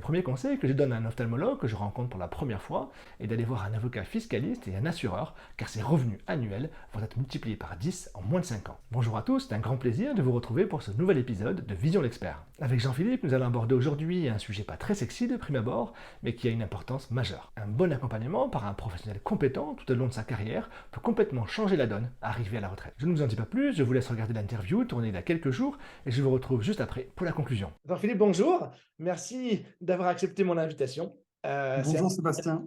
premier conseil que je donne à un ophtalmologue que je rencontre pour la première fois est d'aller voir un avocat fiscaliste et un assureur, car ses revenus annuels vont être multipliés par 10 en moins de 5 ans. Bonjour à tous, c'est un grand plaisir de vous retrouver pour ce nouvel épisode de Vision l'Expert. Avec Jean-Philippe, nous allons aborder aujourd'hui un sujet pas très sexy de prime abord, mais qui a une importance majeure. Un bon accompagnement par un professionnel compétent tout au long de sa carrière peut complètement changer la donne, arriver à la retraite. Je ne vous en dis pas plus, je vous laisse regarder l'interview tournée il y a quelques jours et je vous retrouve juste après pour la conclusion. Jean-Philippe, bonjour. Merci d'avoir accepté mon invitation. C'est Bonjour Sébastien.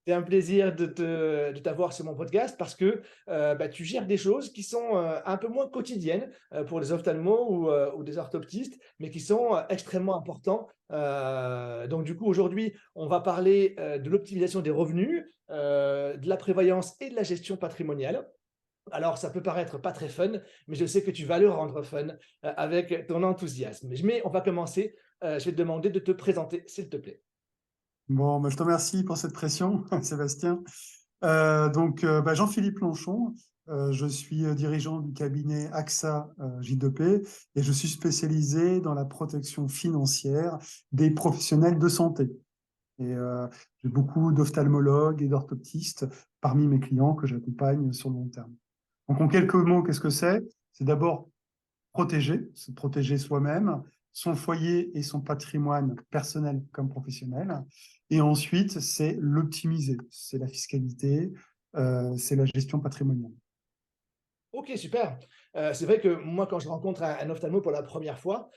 un plaisir de t'avoir sur mon podcast parce que tu gères des choses qui sont un peu moins quotidiennes pour les ophtalmos ou des orthoptistes, mais qui sont extrêmement importants. Donc du coup, aujourd'hui, on va parler de l'optimisation des revenus, de la prévoyance et de la gestion patrimoniale. Alors, ça peut paraître pas très fun, mais je sais que tu vas le rendre fun avec ton enthousiasme. Mais on va commencer. Je vais te demander de te présenter, s'il te plaît. Bon, je te remercie pour cette pression, Sébastien. Jean-Philippe Lonchon, je suis dirigeant du cabinet AXA J2P et je suis spécialisé dans la protection financière des professionnels de santé. Et j'ai beaucoup d'ophtalmologues et d'orthoptistes parmi mes clients que j'accompagne sur le long terme. Donc, en quelques mots, qu'est-ce que c'est? C'est d'abord protéger, se protéger soi-même, son foyer et son patrimoine personnel comme professionnel. Et ensuite, c'est l'optimiser. C'est la fiscalité, c'est la gestion patrimoniale. Ok, super. C'est vrai que moi, quand je rencontre un ophtalmo pour la première fois,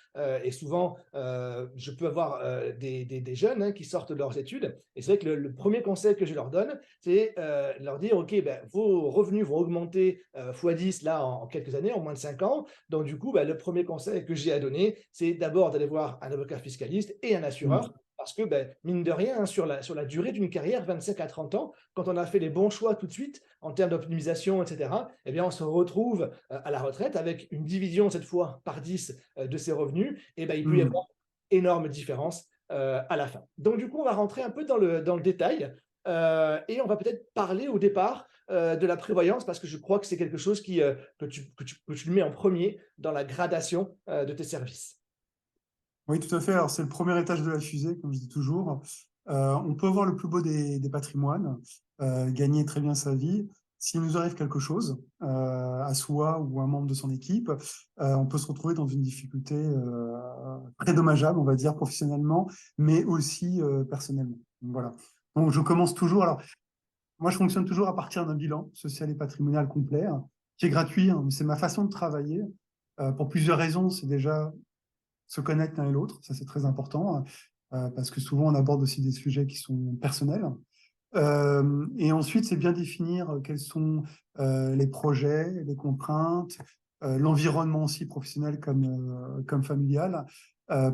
et souvent, je peux avoir des jeunes qui sortent de leurs études, et c'est vrai que le premier conseil que je leur donne, c'est leur dire, OK, ben, vos revenus vont augmenter x10 là en quelques années, en moins de 5 ans. Donc du coup, ben, le premier conseil que j'ai à donner, c'est d'abord d'aller voir un avocat fiscaliste et un assureur. Mm. Parce que, ben, mine de rien, hein, sur la durée d'une carrière, 25 à 30 ans, quand on a fait les bons choix tout de suite, en termes d'optimisation, etc., eh bien, on se retrouve à la retraite avec une division cette fois par 10 de ses revenus, et ben, il peut y avoir Mm. énorme différence à la fin. Donc du coup, on va rentrer un peu dans le détail et on va peut-être parler au départ de la prévoyance parce que je crois que c'est quelque chose que tu mets en premier dans la gradation de tes services. Oui, tout à fait. Alors, c'est le premier étage de la fusée, comme je dis toujours. On peut avoir le plus beau des patrimoines, gagner très bien sa vie. S'il nous arrive quelque chose, à soi ou à un membre de son équipe, on peut se retrouver dans une difficulté très dommageable, on va dire, professionnellement, mais aussi personnellement. Donc, voilà. Donc, je commence toujours. Alors, moi, je fonctionne toujours à partir d'un bilan social et patrimonial complet, hein, qui est gratuit, hein, mais c'est ma façon de travailler. Pour plusieurs raisons. C'est déjà se connaître l'un et l'autre, ça c'est très important, parce que souvent on aborde aussi des sujets qui sont personnels. Et ensuite, c'est bien définir quels sont les projets, les contraintes, l'environnement aussi professionnel comme familial,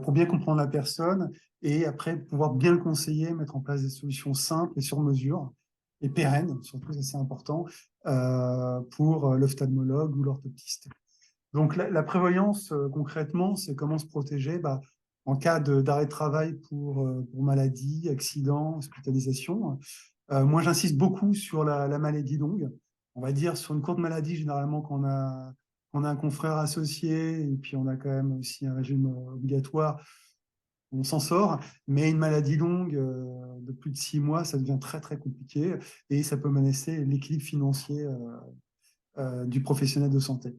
pour bien comprendre la personne et après pouvoir bien le conseiller, mettre en place des solutions simples et sur mesure et pérennes, surtout ça c'est important, pour l'ophtalmologue ou l'orthoptiste. Donc, la prévoyance, concrètement, c'est comment se protéger en cas d'arrêt de travail pour maladie, accident, hospitalisation. Moi, j'insiste beaucoup sur la maladie longue. On va dire sur une courte maladie, généralement, quand on a un confrère associé et puis on a quand même aussi un régime obligatoire, on s'en sort. Mais une maladie longue de plus de 6 mois, ça devient très, très compliqué et ça peut menacer l'équilibre financier du professionnel de santé.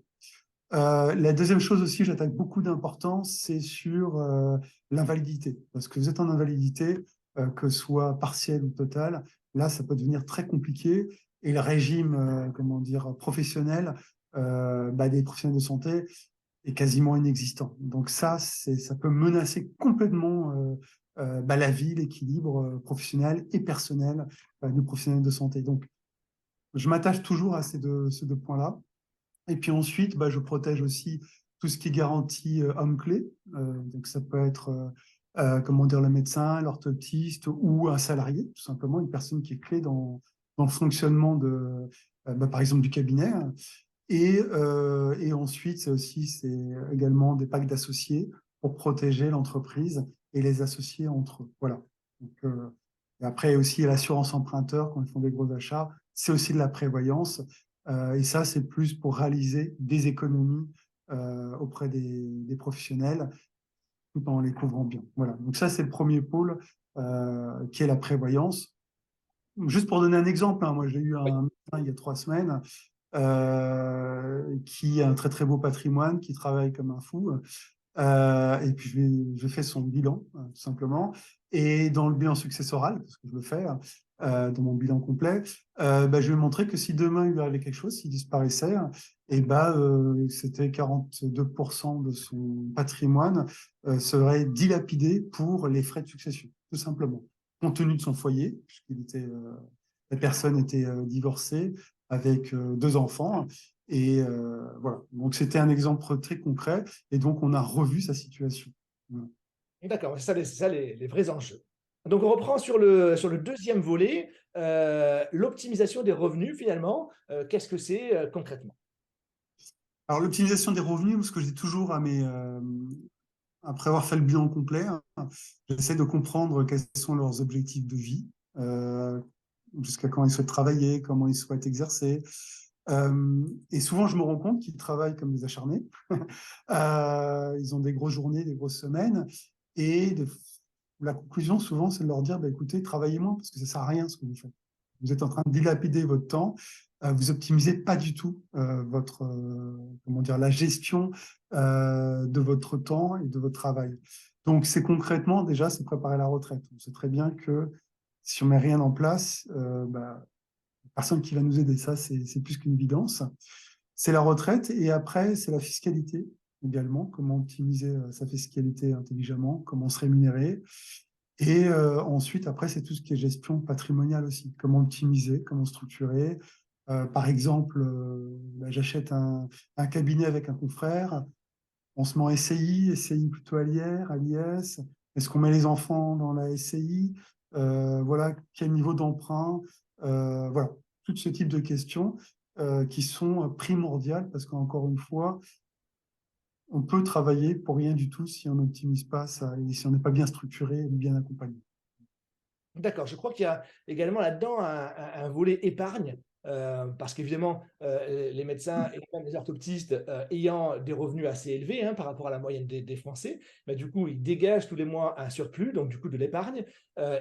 La deuxième chose aussi, j'attaque beaucoup d'importance, c'est sur l'invalidité. Parce que vous êtes en invalidité, que ce soit partielle ou totale, là, ça peut devenir très compliqué. Et le régime, comment dire, professionnel des professionnels de santé est quasiment inexistant. Donc ça peut menacer complètement la vie, l'équilibre professionnel et personnel du professionnel de santé. Donc, je m'attache toujours à ces deux points-là. Et puis ensuite, je protège aussi tout ce qui est garantie homme-clé. Donc ça peut être, comment dire, le médecin, l'orthoptiste ou un salarié, tout simplement, une personne qui est clé dans le fonctionnement par exemple, du cabinet. Et ensuite, c'est également des packs d'associés pour protéger l'entreprise et les associés entre eux. Voilà. Donc, et après aussi l'assurance emprunteur quand ils font des gros achats, c'est aussi de la prévoyance. Et ça, c'est plus pour réaliser des économies auprès des professionnels tout en les couvrant bien. Voilà. Donc ça, c'est le premier pôle qui est la prévoyance. Juste pour donner un exemple, hein, moi j'ai eu un médecin il y a 3 semaines qui a un très très beau patrimoine, qui travaille comme un fou. Et puis je fais son bilan, tout simplement. Et dans le bilan successoral, parce que je le fais, dans mon bilan complet, je vais montrer que si demain il lui arrivait quelque chose, s'il disparaissait, et c'était 42% de son patrimoine serait dilapidé pour les frais de succession, tout simplement. Compte tenu de son foyer, la personne était divorcée avec 2 enfants. Et voilà. Donc, c'était un exemple très concret. Et donc, on a revu sa situation. Voilà. D'accord, c'est ça les vrais enjeux. Donc on reprend sur le deuxième volet, l'optimisation des revenus finalement, qu'est-ce que c'est, concrètement? Alors, l'optimisation des revenus, ce que je dis toujours après avoir fait le bilan complet, hein, j'essaie de comprendre quels sont leurs objectifs de vie, euh, jusqu'à quand ils souhaitent travailler, comment ils souhaitent exercer. Et souvent, je me rends compte qu'ils travaillent comme des acharnés. Ils ont des grosses journées, des grosses semaines. Et la conclusion, souvent, c'est de leur dire, écoutez, travaillez moins parce que ça ne sert à rien ce que vous faites. Vous êtes en train de dilapider votre temps. Vous optimisez pas du tout comment dire, la gestion de votre temps et de votre travail. Donc, c'est concrètement, déjà, c'est préparer la retraite. On sait très bien que si on met rien en place, personne qui va nous aider. Ça, c'est plus qu'une évidence. C'est la retraite et après, c'est la fiscalité également. Comment optimiser sa fiscalité intelligemment, comment se rémunérer. Et ensuite, après, c'est tout ce qui est gestion patrimoniale aussi. Comment optimiser, comment structurer. Par exemple, j'achète un cabinet avec un confrère. On se met en SCI, SCI plutôt à l'IS. Est-ce qu'on met les enfants dans la SCI? Voilà, quel niveau d'emprunt? Voilà, tout ce type de questions qui sont primordiales parce qu'encore une fois, on peut travailler pour rien du tout si on n'optimise pas ça et si on n'est pas bien structuré et bien accompagné. D'accord, je crois qu'il y a également là-dedans un volet épargne, parce qu'évidemment, les médecins et même les orthoptistes, ayant des revenus assez élevés, hein, par rapport à la moyenne des Français, bah, du coup, ils dégagent tous les mois un surplus, donc du coup de l'épargne,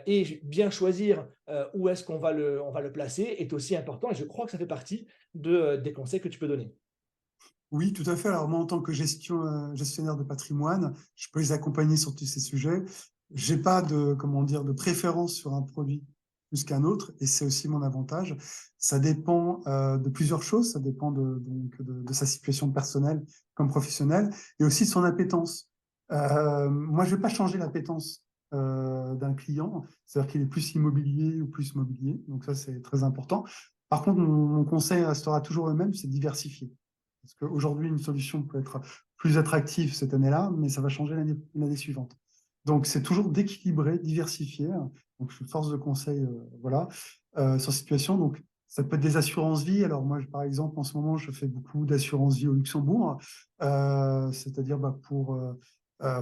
et bien choisir, où est-ce on va le placer est aussi important et je crois que ça fait partie des conseils que tu peux donner. Oui, tout à fait. Alors moi, en tant que gestionnaire de patrimoine, je peux les accompagner sur tous ces sujets. J'ai pas de, comment dire, de préférence sur un produit plus qu'un autre, et c'est aussi mon avantage. Ça dépend de plusieurs choses. Ça dépend de sa situation personnelle comme professionnelle, et aussi de son appétence. Moi, je vais pas changer l'appétence d'un client, c'est-à-dire qu'il est plus immobilier ou plus mobilier. Donc ça, c'est très important. Par contre, mon conseil restera toujours le même, c'est diversifier. Parce qu'aujourd'hui, une solution peut être plus attractive cette année-là, mais ça va changer l'année suivante. Donc, c'est toujours d'équilibrer, diversifier. Donc, je suis force de conseil, voilà, sur cette situation. Donc, ça peut être des assurances vie. Alors, moi, par exemple, en ce moment, je fais beaucoup d'assurances vie au Luxembourg, c'est-à-dire pour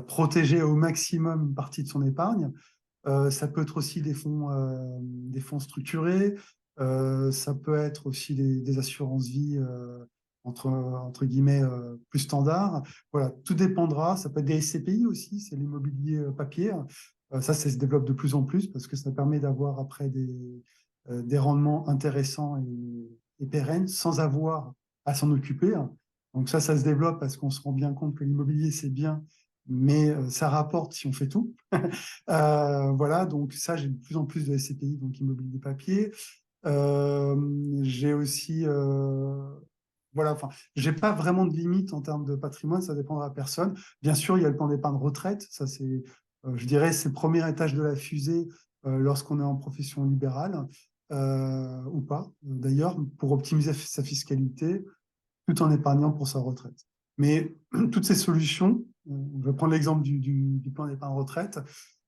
protéger au maximum une partie de son épargne. Ça peut être aussi des fonds structurés. Ça peut être aussi des assurances vie entre guillemets plus standards. Voilà, tout dépendra. Ça peut être des SCPI aussi, c'est l'immobilier papier. Ça se développe de plus en plus parce que ça permet d'avoir après des rendements intéressants et pérennes sans avoir à s'en occuper. Donc ça se développe parce qu'on se rend bien compte que l'immobilier, c'est bien, mais ça rapporte si on fait tout. Voilà, donc ça, j'ai de plus en plus de SCPI, donc immobilier papier. J'ai aussi, voilà, enfin, j'ai pas vraiment de limite en termes de patrimoine, ça dépendra de la personne. Bien sûr, il y a le plan d'épargne retraite, ça c'est, je dirais, c'est le premier étage de la fusée lorsqu'on est en profession libérale ou pas, d'ailleurs, pour optimiser sa fiscalité tout en épargnant pour sa retraite. Mais toutes ces solutions, je vais prendre l'exemple du plan d'épargne retraite,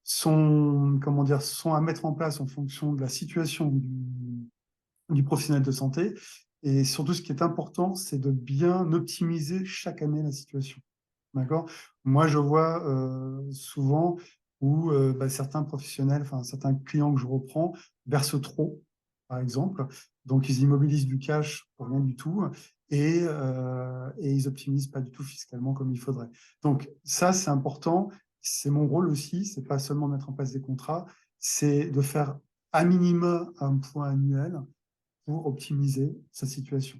sont, comment dire, sont à mettre en place en fonction de la situation du professionnel de santé. Et surtout, ce qui est important, c'est de bien optimiser chaque année la situation. D'accord? Moi, je vois souvent où certains professionnels, enfin certains clients que je reprends, versent trop, par exemple. Donc, ils immobilisent du cash pour rien du tout et ils optimisent pas du tout fiscalement comme il faudrait. Donc, ça, c'est important. c'est mon rôle aussi, c'est pas seulement mettre en place des contrats, c'est de faire à minima un point annuel pour optimiser sa situation.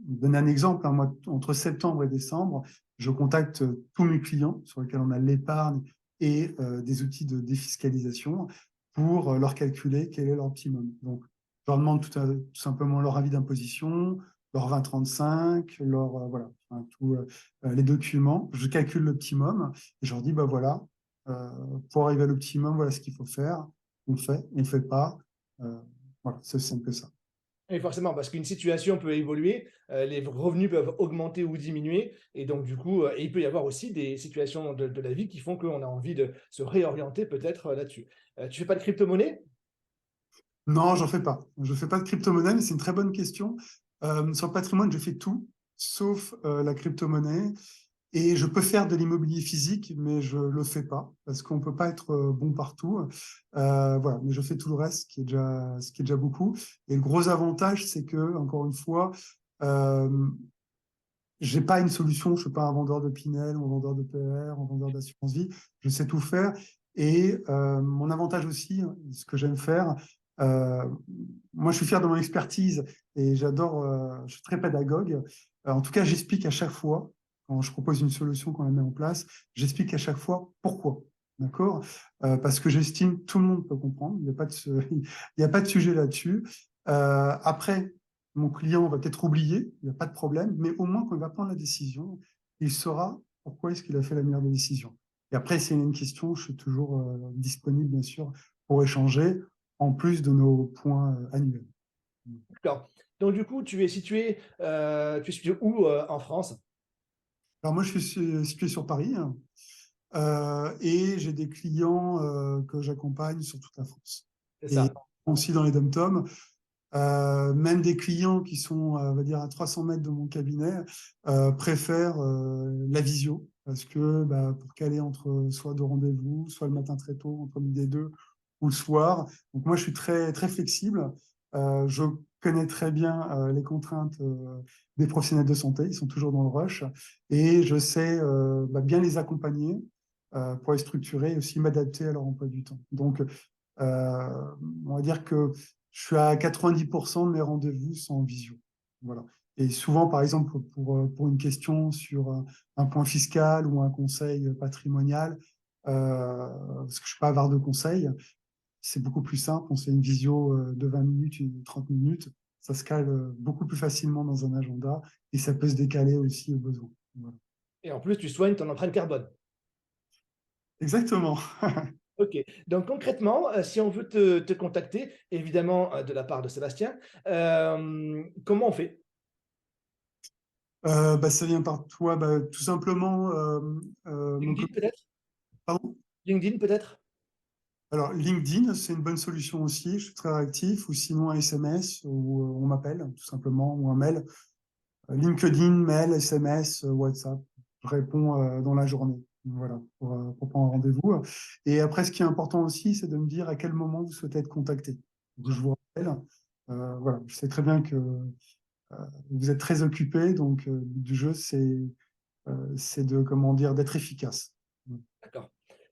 Je donne un exemple, hein, moi, entre septembre et décembre, je contacte tous mes clients sur lesquels on a l'épargne et des outils de défiscalisation pour leur calculer quel est leur optimum. Donc, je leur demande tout simplement leur avis d'imposition, leur 2035, voilà, enfin, tous les documents. Je calcule l'optimum et je leur dis, bah voilà, euh, pour arriver à l'optimum, voilà ce qu'il faut faire. On fait pas. Euh, voilà, c'est simple que ça. Oui, forcément, parce qu'une situation peut évoluer, les revenus peuvent augmenter ou diminuer et donc du coup, et il peut y avoir aussi des situations de la vie qui font qu'on a envie de se réorienter peut-être, là-dessus. Tu fais pas de crypto-monnaie? Non, j'en fais pas. Je fais pas de crypto-monnaie, mais c'est une très bonne question. Sur le patrimoine, je fais tout, sauf la crypto-monnaie. Et je peux faire de l'immobilier physique, mais je le fais pas parce qu'on peut pas être bon partout. Voilà, mais je fais tout le reste, ce qui est déjà beaucoup. Et le gros avantage, c'est que, encore une fois, euh, j'ai pas une solution. Je suis pas un vendeur de Pinel, ou un vendeur de PR, un vendeur d'assurance vie. Je sais tout faire. Et mon avantage aussi, ce que j'aime faire, euh, moi, je suis fier de mon expertise et j'adore. Je suis très pédagogue. En tout cas, j'explique à chaque fois quand je propose une solution, qu'on la met en place, j'explique à chaque fois pourquoi. D'accord? Parce que j'estime que tout le monde peut comprendre. Il n'y a pas de, il y a pas de sujet là-dessus. Après, mon client va peut-être oublier, il n'y a pas de problème, mais au moins quand il va prendre la décision, il saura pourquoi est-ce qu'il a fait la meilleure des décisions. Et après, s'il y a une question, je suis toujours disponible, bien sûr, pour échanger, en plus de nos points annuels. D'accord. Donc du coup, tu es situé où, en France? Alors moi, je suis situé sur Paris, hein, et j'ai des clients que j'accompagne sur toute la France. C'est Et ça. aussi dans les dom-toms, même des clients qui sont, on va dire, à 300 mètres de mon cabinet, préfèrent la visio parce que bah, pour caler entre soit deux rendez-vous, soit le matin très tôt, entre midi et deux, ou le soir. Donc moi, je suis très, très flexible. Je connais très bien les contraintes des professionnels de santé. Ils sont toujours dans le rush. Et je sais bah, bien les accompagner pour les structurer et aussi m'adapter à leur emploi du temps. Donc, on va dire que je suis à 90% de mes rendez-vous sont en visio. Voilà. Et souvent, par exemple, pour une question sur un point fiscal ou un conseil patrimonial, parce que je ne suis pas avare de conseils, c'est beaucoup plus simple. On fait une visio de 20 minutes, 30 minutes. Ça se cale beaucoup plus facilement dans un agenda et ça peut se décaler aussi au besoin. Voilà. Et en plus, tu soignes ton empreinte carbone. Exactement. OK. Donc concrètement, si on veut te contacter, évidemment, de la part de Sébastien, comment on fait? Bah, ça vient par toi, bah, tout simplement. LinkedIn peut-être? Pardon. LinkedIn peut-être? Alors, LinkedIn, c'est une bonne solution aussi. Je suis très réactif, ou sinon un SMS, ou on m'appelle tout simplement, ou un mail. LinkedIn, mail, SMS, WhatsApp. Je réponds dans la journée. Voilà, pour prendre un rendez-vous. Et après, ce qui est important aussi, c'est de me dire à quel moment vous souhaitez être contacté. Donc, je vous rappelle. Voilà, je sais très bien que vous êtes très occupé, donc le but du jeu, c'est de, comment dire, d'être efficace. D'accord.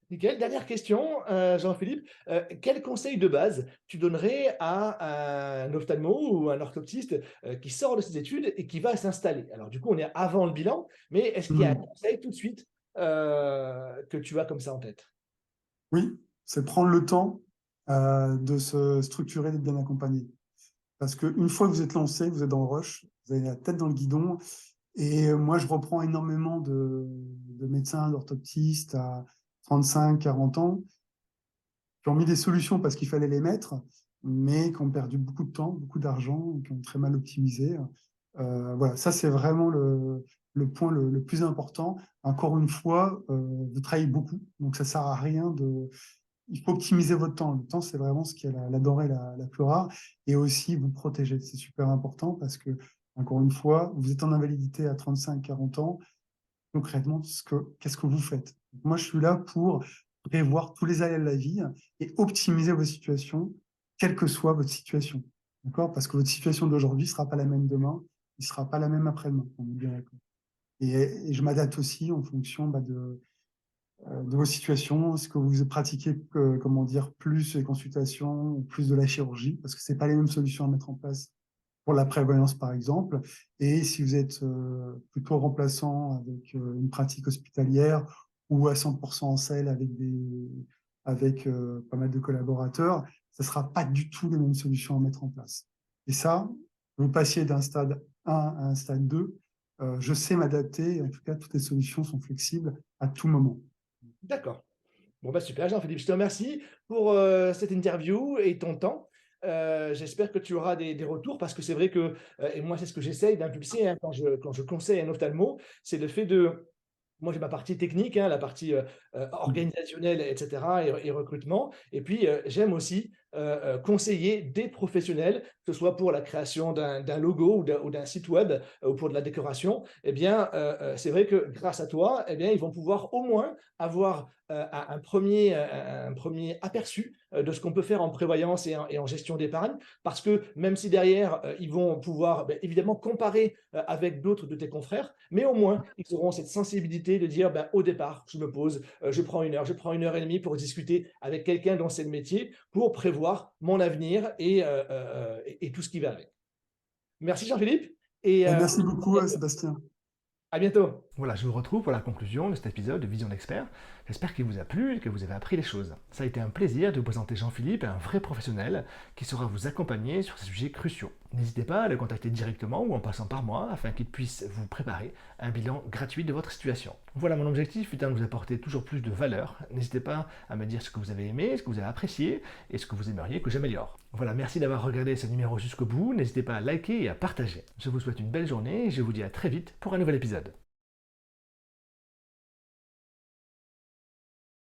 Nickel. Dernière question, Jean-Philippe, quel conseil de base tu donnerais à un ophtalmo ou un orthoptiste, qui sort de ses études et qui va s'installer? Alors du coup, on est avant le bilan, mais est-ce qu'il y a un Hmm. conseil tout de suite, que tu as comme ça en tête? Oui, c'est prendre le temps de se structurer, d'être bien accompagné. Parce qu'une fois que vous êtes lancé, vous êtes dans le rush, vous avez la tête dans le guidon. Et moi, je reprends énormément de médecins, d'orthoptistes à 35, 40 ans qui ont mis des solutions parce qu'il fallait les mettre, mais qui ont perdu beaucoup de temps, beaucoup d'argent, et qui ont très mal optimisé. Voilà, ça, c'est vraiment le point le plus important. Encore une fois, vous travaillez beaucoup, donc ça ne sert à rien de, il faut optimiser votre temps. Le temps, c'est vraiment ce qui est la denrée la plus rare. Et aussi, vous protéger. C'est super important parce que, encore une fois, vous êtes en invalidité à 35, 40 ans. Concrètement, qu'est-ce que vous faites? Moi, je suis là pour prévoir tous les aléas de la vie et optimiser vos situations, quelle que soit votre situation. D'accord? Parce que votre situation d'aujourd'hui ne sera pas la même demain, ne sera pas la même après-demain. On est bien d'accord. Et je m'adapte aussi en fonction bah, de vos situations. Est-ce que vous pratiquez, comment dire, plus les consultations ou plus de la chirurgie? Parce que c'est pas les mêmes solutions à mettre en place pour la prévoyance, par exemple. Et si vous êtes plutôt remplaçant avec une pratique hospitalière ou à 100% en selle avec pas mal de collaborateurs, ce ne sera pas du tout les mêmes solutions à mettre en place. Et ça, vous passiez d'un stade 1 à un stade 2, je sais m'adapter. En tout cas, toutes les solutions sont flexibles à tout moment. D'accord. Bon, bah super, Jean-Philippe, je te remercie pour cette interview et ton temps. J'espère que tu auras des retours parce que c'est vrai que, et moi, c'est ce que j'essaye d'impulser hein, quand je conseille un ophtalmo, c'est le fait de moi, j'ai ma partie technique, hein, la partie organisationnelle, etc., et recrutement. Et puis, j'aime aussi conseiller des professionnels, que ce soit pour la création d'un logo ou d'un site web ou pour de la décoration. Eh bien, c'est vrai que grâce à toi, eh bien, ils vont pouvoir au moins avoir un premier aperçu de ce qu'on peut faire en prévoyance et en gestion d'épargne. Parce que même si derrière, ils vont pouvoir évidemment comparer avec d'autres de tes confrères, mais au moins, ils auront cette sensibilité de dire, au départ, je me pose, je prends 1 heure, je prends 1 heure et demie pour discuter avec quelqu'un dont c'est le métier, pour prévoir mon avenir et tout ce qui va avec. Merci Jean-Philippe, et Merci beaucoup, Sébastien. à bientôt. Voilà, je vous retrouve pour la conclusion de cet épisode de Vision d'Expert. J'espère qu'il vous a plu et que vous avez appris des choses. Ça a été un plaisir de vous présenter Jean-Philippe, un vrai professionnel qui saura vous accompagner sur ces sujets cruciaux. N'hésitez pas à le contacter directement ou en passant par moi afin qu'il puisse vous préparer un bilan gratuit de votre situation. Voilà, mon objectif étant de vous apporter toujours plus de valeur. N'hésitez pas à me dire ce que vous avez aimé, ce que vous avez apprécié et ce que vous aimeriez que j'améliore. Voilà, merci d'avoir regardé ce numéro jusqu'au bout. N'hésitez pas à liker et à partager. Je vous souhaite une belle journée et je vous dis à très vite pour un nouvel épisode.